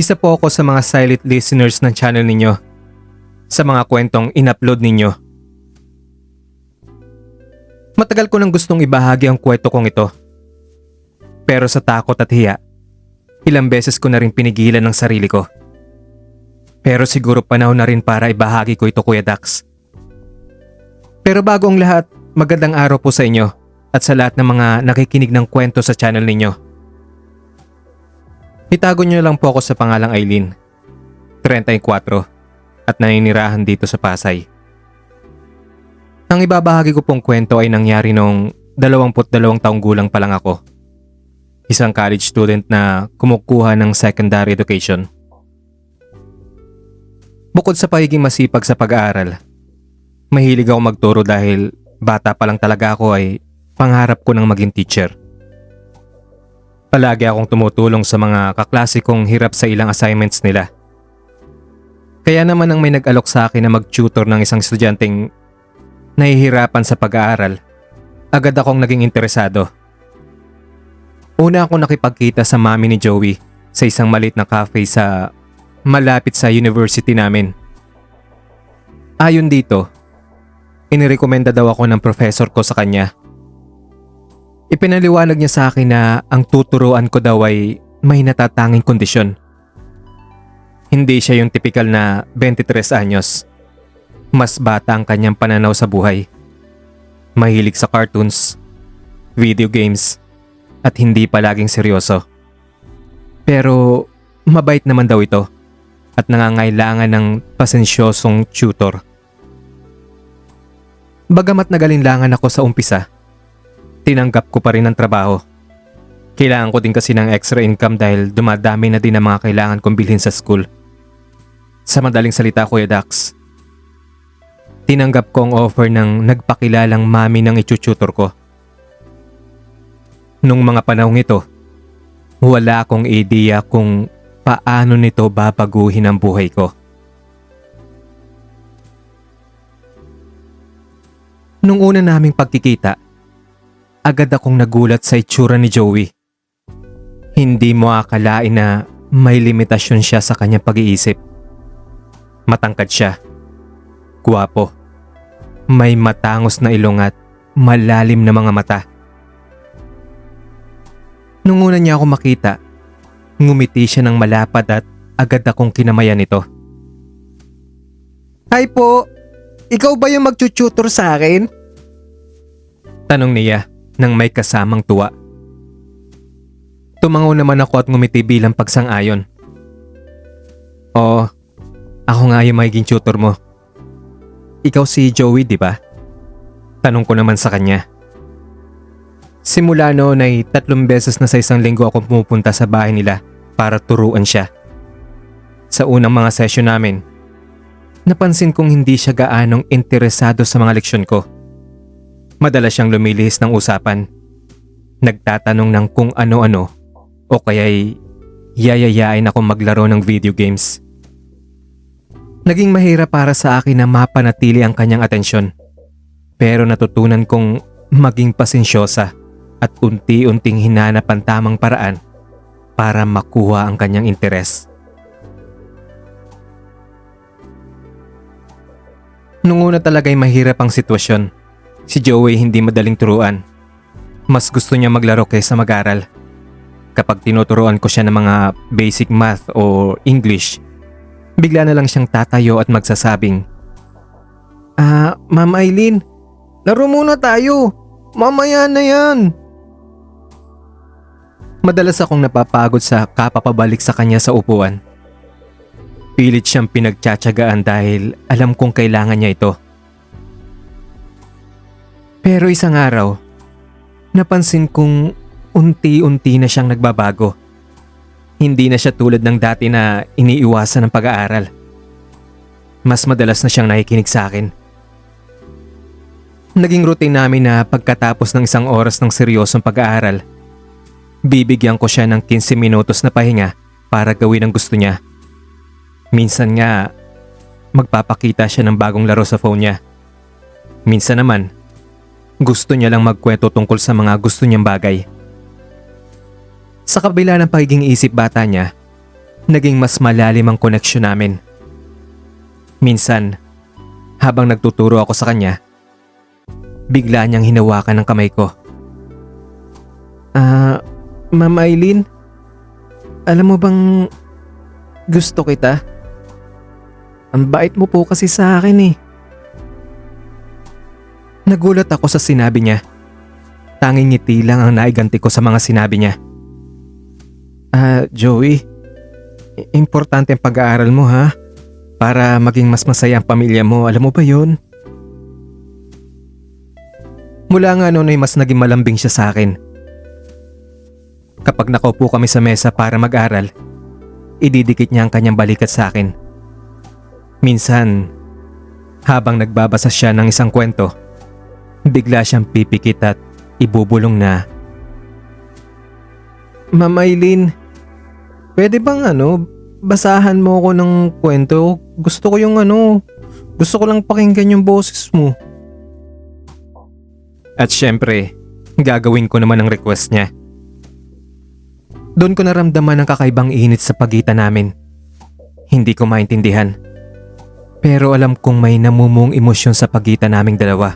Isa po ako sa mga silent listeners ng channel ninyo, sa mga kwentong in-upload ninyo. Matagal ko nang gustong ibahagi ang kwento kong ito. Pero sa takot at hiya, ilang beses ko na rin pinigilan ng sarili ko. Pero siguro panahon na rin para ibahagi ko ito, Kuya Dax. Pero bago ang lahat, magandang araw po sa inyo at sa lahat ng mga nakikinig ng kwento sa channel ninyo. Itago niyo lang po ako sa pangalang Aileen, 34 at naninirahan dito sa Pasay. Ang ibabahagi ko pong kwento ay nangyari noong 22 taong gulang pa lang ako. Isang college student na kumukuha ng secondary education. Bukod sa pagiging masipag sa pag-aaral, mahilig ako magturo dahil bata pa lang talaga ako ay pangarap ko ng maging teacher. Palagi akong tumutulong sa mga kaklase kong hirap sa ilang assignments nila. Kaya naman nang may nag-alok sa akin na mag-tutor ng isang estudyanteng nahihirapan sa pag-aaral, agad akong naging interesado. Una akong nakipagkita sa mami ni Joey sa isang maliit na cafe sa malapit sa university namin. Ayon dito, inirekomenda daw ako ng professor ko sa kanya. Ipinaliwanag niya sa akin na ang tuturuan ko daw ay may natatanging kondisyon. Hindi siya yung tipikal na 23 anyos. Mas bata ang kanyang pananaw sa buhay. Mahilig sa cartoons, video games, at hindi palaging seryoso. Pero mabait naman daw ito at nangangailangan ng pasensyosong tutor. Bagamat nagalinlangan ako sa umpisa, tinanggap ko pa rin ang trabaho. Kailangan ko din kasi ng extra income dahil dumadami na din ang mga kailangan kong bilhin sa school. Sa madaling salita, Kuya Dax, tinanggap ko ang offer ng nagpakilalang mami ng itututor ko. Nung mga panahong ito, wala akong ideya kung paano nito babaguhin ang buhay ko. Nung una naming pagkikita, agad akong nagulat sa itsura ni Joey. Hindi mo akalain na may limitasyon siya sa kanyang pag-iisip. Matangkad siya, gwapo, may matangos na ilong at malalim na mga mata. Nung una niya ako makita, ngumiti siya ng malapad at agad akong kinamayan nito. "Hi po, ikaw ba yung mag-tutor sa akin?" Tanong niya nang may kasamang tuwa. Tumango naman ako at ngumiti bilang pagsang-ayon. "Oo, ako nga yung magiging tutor mo. Ikaw si Joey, di ba?" Tanong ko naman sa kanya. Simula noon ay 3 beses na sa isang linggo akong pumupunta sa bahay nila para turuan siya. Sa unang mga session namin, napansin kong hindi siya gaanong interesado sa mga leksyon ko. Madalas siyang lumilihis ng usapan. Nagtatanong ng kung ano-ano o kaya'y yayayain akong maglaro ng video games. Naging mahirap para sa akin na mapanatili ang kanyang atensyon. Pero natutunan kong maging pasensyosa at unti-unting hinanap ang tamang paraan para makuha ang kanyang interes. Nung una talaga'y mahirap ang sitwasyon. Si Joey hindi madaling turuan. Mas gusto niya maglaro kaysa mag-aral. Kapag tinuturuan ko siya ng mga basic math o English, bigla na lang siyang tatayo at magsasabing, Ma'am Aileen, laro muna tayo. Mamaya na yan." Madalas akong napapagod sa kapapabalik sa kanya sa upuan. Pilit siyang pinagtsatsagaan dahil alam kong kailangan niya ito. Pero isang araw, napansin kong unti-unti na siyang nagbabago. Hindi na siya tulad ng dati na iniiwasan ng pag-aaral. Mas madalas na siyang nakikinig sa akin. Naging routine namin na pagkatapos ng 1 oras ng seryosong pag-aaral, bibigyan ko siya ng 15 minutos na pahinga para gawin ang gusto niya. Minsan nga, magpapakita siya ng bagong laro sa phone niya. Minsan naman, gusto niya lang magkwento tungkol sa mga gusto niyang bagay. Sa kabila ng pagiging isip bata niya, naging mas malalim ang koneksyon namin. Minsan, habang nagtuturo ako sa kanya, bigla niyang hinawakan ng kamay ko. Ma'am Eileen, alam mo bang gusto kita? Ang bait mo po kasi sa akin eh. Nagulat ako sa sinabi niya. Tanging ngiti lang ang naiganti ko sa mga sinabi niya. Joey, importante ang pag-aaral mo ha? Para maging mas masaya ang pamilya mo, alam mo ba yun? Mula nga noon ay mas naging malambing siya sa akin. Kapag nakaupo kami sa mesa para mag-aral, ididikit niya ang kanyang balikat sa akin. Minsan, habang nagbabasa siya ng isang kwento, bigla siyang pipikit at ibubulong na, Ma'am Eileen, pwede bang basahan mo ko ng kwento? Gusto ko gusto ko lang pakinggan yung boses mo. At syempre, gagawin ko naman ang request niya. Doon ko naramdaman ang kakaibang init sa pagitan namin. Hindi ko maintindihan. Pero alam kong may namumong emosyon sa pagitan naming dalawa.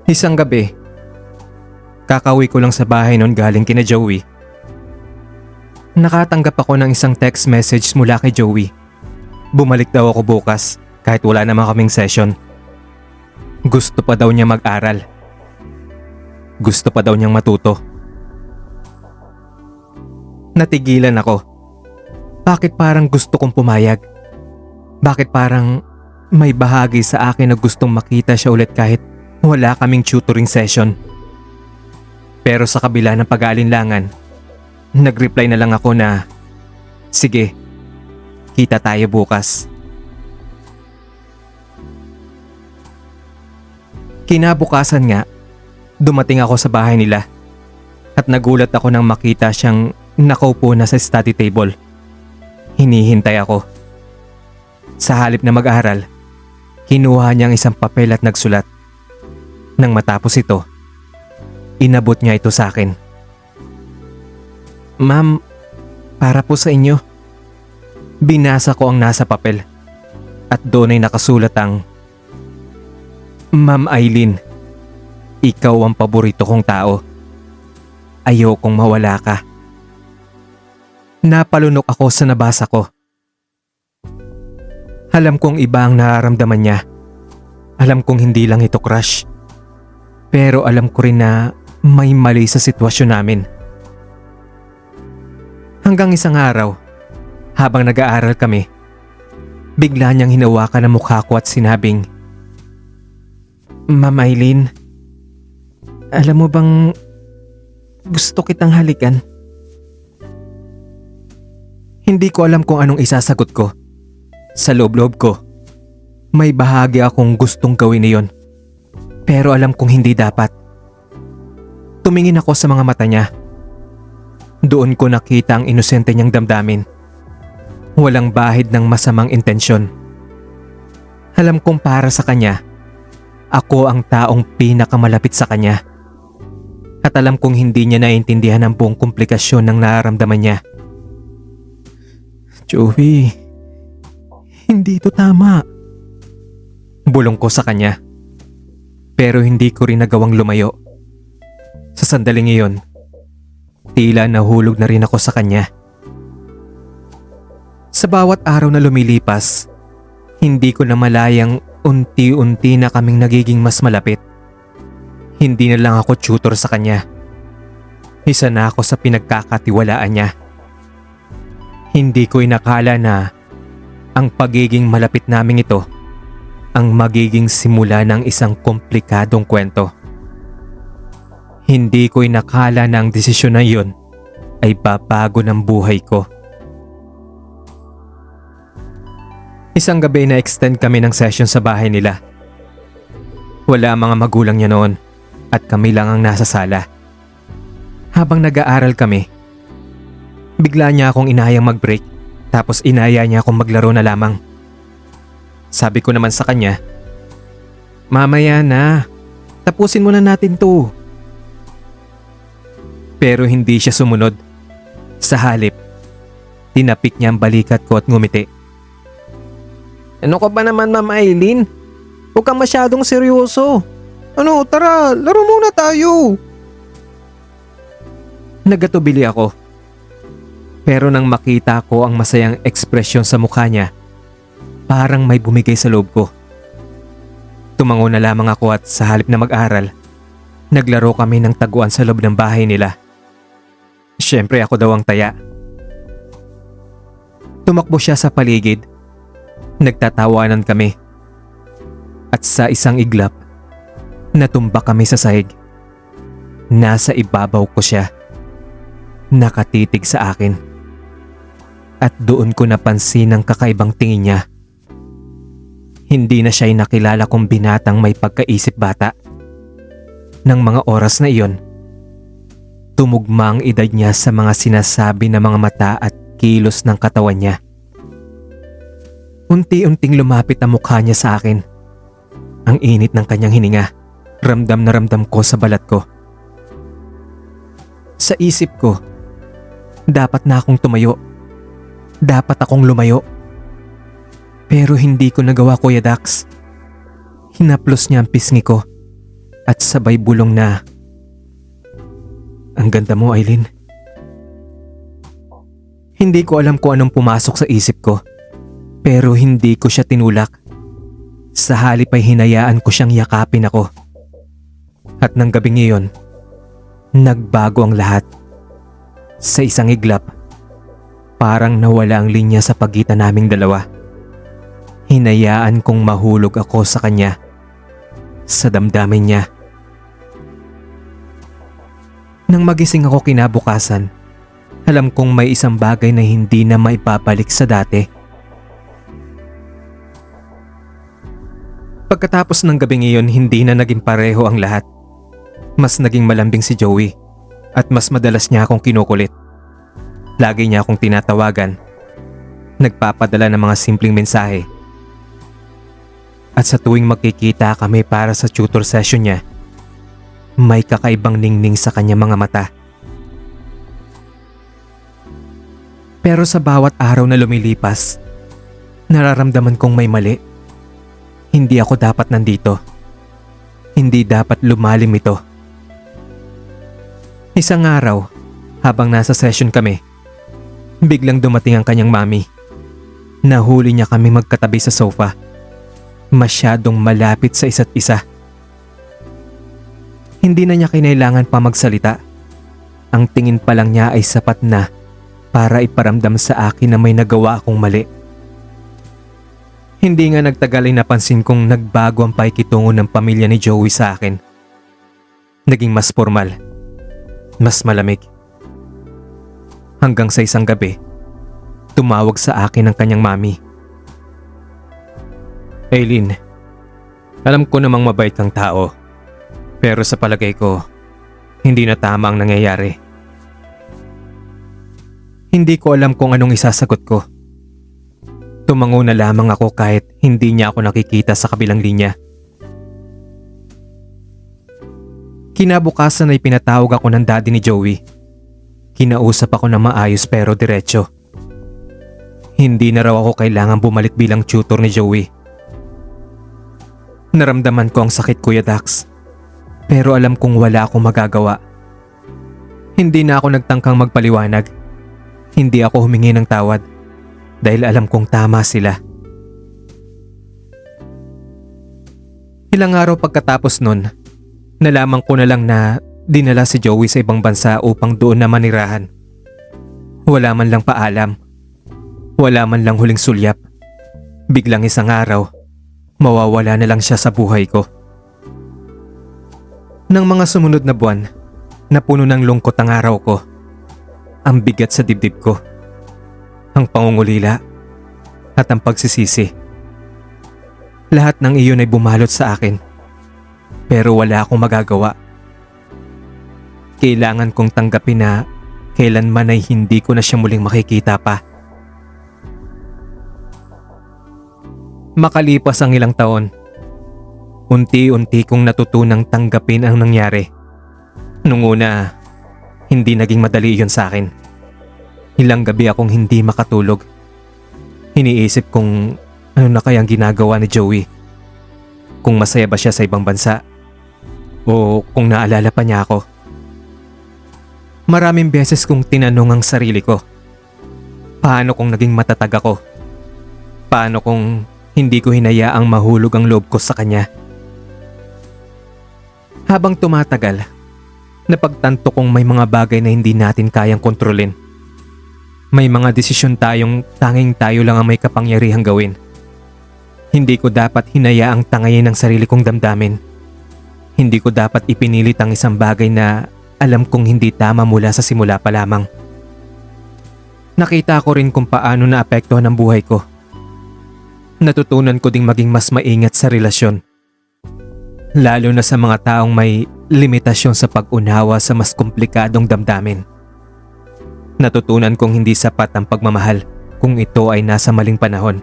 Isang gabi, kakauwi ko lang sa bahay noon galing kina Joey. Nakatanggap ako ng isang text message mula kay Joey. Bumalik daw ako bukas kahit wala naman kaming session. Gusto pa daw niya mag-aral. Gusto pa daw niyang matuto. Natigilan ako. Bakit parang gusto kong pumayag? Bakit parang may bahagi sa akin na gustong makita siya ulit kahit wala kaming tutoring session? Pero sa kabila ng pag-aalinlangan, nag-reply na lang ako na, sige, kita tayo bukas. Kinabukasan nga, dumating ako sa bahay nila at nagulat ako nang makita siyang nakaupo na sa study table. Hinihintay ako. Sa halip na mag-aral, kinuha niya ang isang papel at nagsulat. Nang matapos ito, inabot niya ito sa akin. Ma'am, para po sa inyo. Binasa ko ang nasa papel at doon ay nakasulat ang, Ma'am Eileen, ikaw ang paborito kong tao. Ayokong mawala ka. Napalunok ako sa nabasa ko. Alam kong iba ang nararamdaman niya. Alam kong hindi lang ito crush. Pero alam ko rin na may mali sa sitwasyon namin. Hanggang isang araw, habang nag-aaral kami, bigla niyang hinawakan ang mukha ko at sinabing, Ma'am Eileen, alam mo bang gusto kitang halikan? Hindi ko alam kung anong isasagot ko. Sa loob-loob ko, may bahagi akong gustong gawin iyon. Pero alam kong hindi dapat. Tumingin ako sa mga mata niya. Doon ko nakita ang inosente niyang damdamin. Walang bahid ng masamang intensyon. Alam kong para sa kanya, ako ang taong pinakamalapit sa kanya. At alam kong hindi niya naiintindihan ang buong komplikasyon ng nararamdaman niya. Joey, hindi ito tama. Bulong ko sa kanya. Pero hindi ko rin nagawang lumayo. Sa sandaling iyon, tila nahulog na rin ako sa kanya. Sa bawat araw na lumilipas, hindi ko na malayang unti-unti na kaming nagiging mas malapit. Hindi na lang ako tutor sa kanya. Isa na ako sa pinagkakatiwalaan niya. Hindi ko inakala na ang pagiging malapit naming ito ang magiging simula ng isang komplikadong kwento. Hindi ko inakala na ang desisyon na iyon ay babago ng buhay ko. Isang gabi na extend kami ng session sa bahay nila. Wala ang mga magulang niya noon at kami lang ang nasa sala. Habang nag-aaral kami, bigla niya akong inayang mag-break tapos inaya niya akong maglaro na lamang. Sabi ko naman sa kanya, mamaya na, tapusin muna natin to. Pero hindi siya sumunod. Sa halip, tinapik niya ang balikat ko at ngumiti. Ano ka ba naman, Ma'am Aileen? Huwag kang masyadong seryoso. Ano, tara, laro muna tayo. Nagatubili ako. Pero nang makita ko ang masayang ekspresyon sa mukha niya, parang may bumigay sa loob ko. Tumango na lamang ako at sa halip na mag-aral, naglaro kami ng taguan sa loob ng bahay nila. Siyempre ako daw ang taya. Tumakbo siya sa paligid. Nagtatawanan kami. At sa isang iglap, natumba kami sa sahig. Nasa ibabaw ko siya. Nakatitig sa akin. At doon ko napansin ang kakaibang tingin niya. Hindi na siya nakilala kong binatang may pagkaisip bata. Nang mga oras na iyon, tumugma ang edad niya sa mga sinasabi ng mga mata at kilos ng katawan niya. Unti-unting lumapit ang mukha niya sa akin. Ang init ng kanyang hininga, ramdam na ramdam ko sa balat ko. Sa isip ko, dapat na akong tumayo. Dapat akong lumayo. Pero hindi ko nagawa, Kuya Dax. Hinaplos niya ang pisngi ko at sabay bulong na, "Ang ganda mo, Aileen." Hindi ko alam kung anong pumasok sa isip ko, pero hindi ko siya tinulak. Sa halip ay hinayaan ko siyang yakapin ako. At nang gabing iyon, nagbago ang lahat. Sa isang iglap, parang nawala ang linya sa pagitan naming dalawa. Hinayaan kong mahulog ako sa kanya, sa damdamin niya. Nang magising ako kinabukasan, alam kong may isang bagay na hindi na maipabalik sa dati. Pagkatapos ng gabing iyon, hindi na naging pareho ang lahat. Mas naging malambing si Joey at mas madalas niya akong kinukulit. Lagi niya akong tinatawagan. Nagpapadala ng mga simpleng mensahe. At sa tuwing magkikita kami para sa tutor session niya, may kakaibang ningning sa kanya mga mata. Pero sa bawat araw na lumilipas, nararamdaman kong may mali. Hindi ako dapat nandito. Hindi dapat lumalim ito. Isang araw, habang nasa session kami, biglang dumating ang kanyang mami. Nahuli niya kami magkatabi sa sofa. Masyadong malapit sa isa't isa. Hindi na niya kinailangan pa magsalita. Ang tingin pa lang niya ay sapat na para iparamdam sa akin na may nagawa akong mali. Hindi nga nagtagal ay napansin kong nagbago ang pakikitungo ng pamilya ni Joey sa akin. Naging mas formal, mas malamig. Hanggang sa isang gabi, tumawag sa akin ang kanyang mami. "Aileen, alam ko namang mabait kang tao, pero sa palagay ko, hindi na tama ang nangyayari." Hindi ko alam kung anong isasagot ko. Tumango na lamang ako kahit hindi niya ako nakikita sa kabilang linya. Kinabukasan ay pinatawag ako ng daddy ni Joey. Kinausap ako ng maayos pero diretso. Hindi na raw ako kailangan bumalik bilang tutor ni Joey. Naramdaman ko ang sakit, Kuya Dax. Pero alam kong wala akong magagawa. Hindi na ako nagtangkang magpaliwanag. Hindi ako humingi ng tawad dahil alam kong tama sila. Ilang araw pagkatapos nun, nalaman ko na lang na dinala si Joey sa ibang bansa upang doon na manirahan. Wala man lang paalam. Wala man lang huling sulyap. Biglang isang araw, mawawala na lang siya sa buhay ko. Nang mga sumunod na buwan, napuno ng lungkot ang araw ko. Ang bigat sa dibdib ko. Ang pangungulila at ang pagsisisi. Lahat ng iyon ay bumalot sa akin. Pero wala akong magagawa. Kailangan kong tanggapin na kailanman ay hindi ko na siya muling makikita pa. Makalipas ang ilang taon, unti-unti kong natutunang tanggapin ang nangyari. Nung una, hindi naging madali yun sa akin. Ilang gabi akong hindi makatulog. Iniisip kung ano na kayang ginagawa ni Joey. Kung masaya ba siya sa ibang bansa. O kung naalala pa niya ako. Maraming beses kong tinanong ang sarili ko. Paano kung naging matatag ako? Paano kung hindi ko hinayaang mahulog ang loob ko sa kanya? Habang tumatagal, napagtanto kong may mga bagay na hindi natin kayang kontrolin. May mga desisyon tayong tanging tayo lang ang may kapangyarihang gawin. Hindi ko dapat hinayaang tangayin ang sarili kong damdamin. Hindi ko dapat ipinilit ang isang bagay na alam kong hindi tama mula sa simula pa lamang. Nakita ko rin kung paano naapektuhan ang buhay ko. Natutunan ko ding maging mas maingat sa relasyon. Lalo na sa mga taong may limitasyon sa pag-unawa sa mas komplikadong damdamin. Natutunan kong hindi sapat ang pagmamahal kung ito ay nasa maling panahon,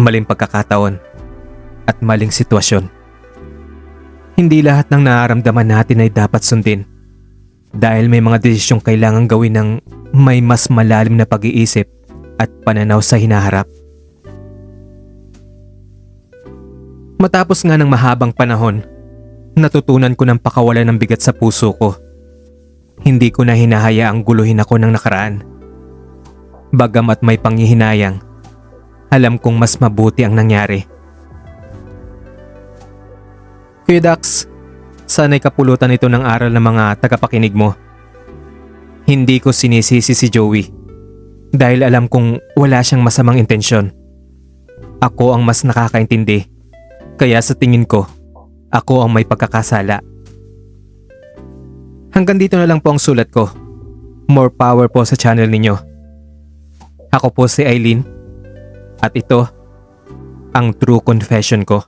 maling pagkakataon, at maling sitwasyon. Hindi lahat ng nararamdaman natin ay dapat sundin dahil may mga desisyong kailangang gawin ng may mas malalim na pag-iisip at pananaw sa hinaharap. Matapos nga ng mahabang panahon, natutunan ko ng pakawalan ng bigat sa puso ko. Hindi ko na hinahayaang guluhin ako ng nakaraan. Bagamat may panghihinayang, alam kong mas mabuti ang nangyari. Kuya Dax, sana'y kapulutan ito ng aral ng mga tagapakinig mo. Hindi ko sinisisi si Joey dahil alam kong wala siyang masamang intensyon. Ako ang mas nakakaintindi, kaya sa tingin ko, ako ang may pagkakasala. Hanggang dito na lang po ang sulat ko. More power po sa channel ninyo. Ako po si Eileen at ito ang true confession ko.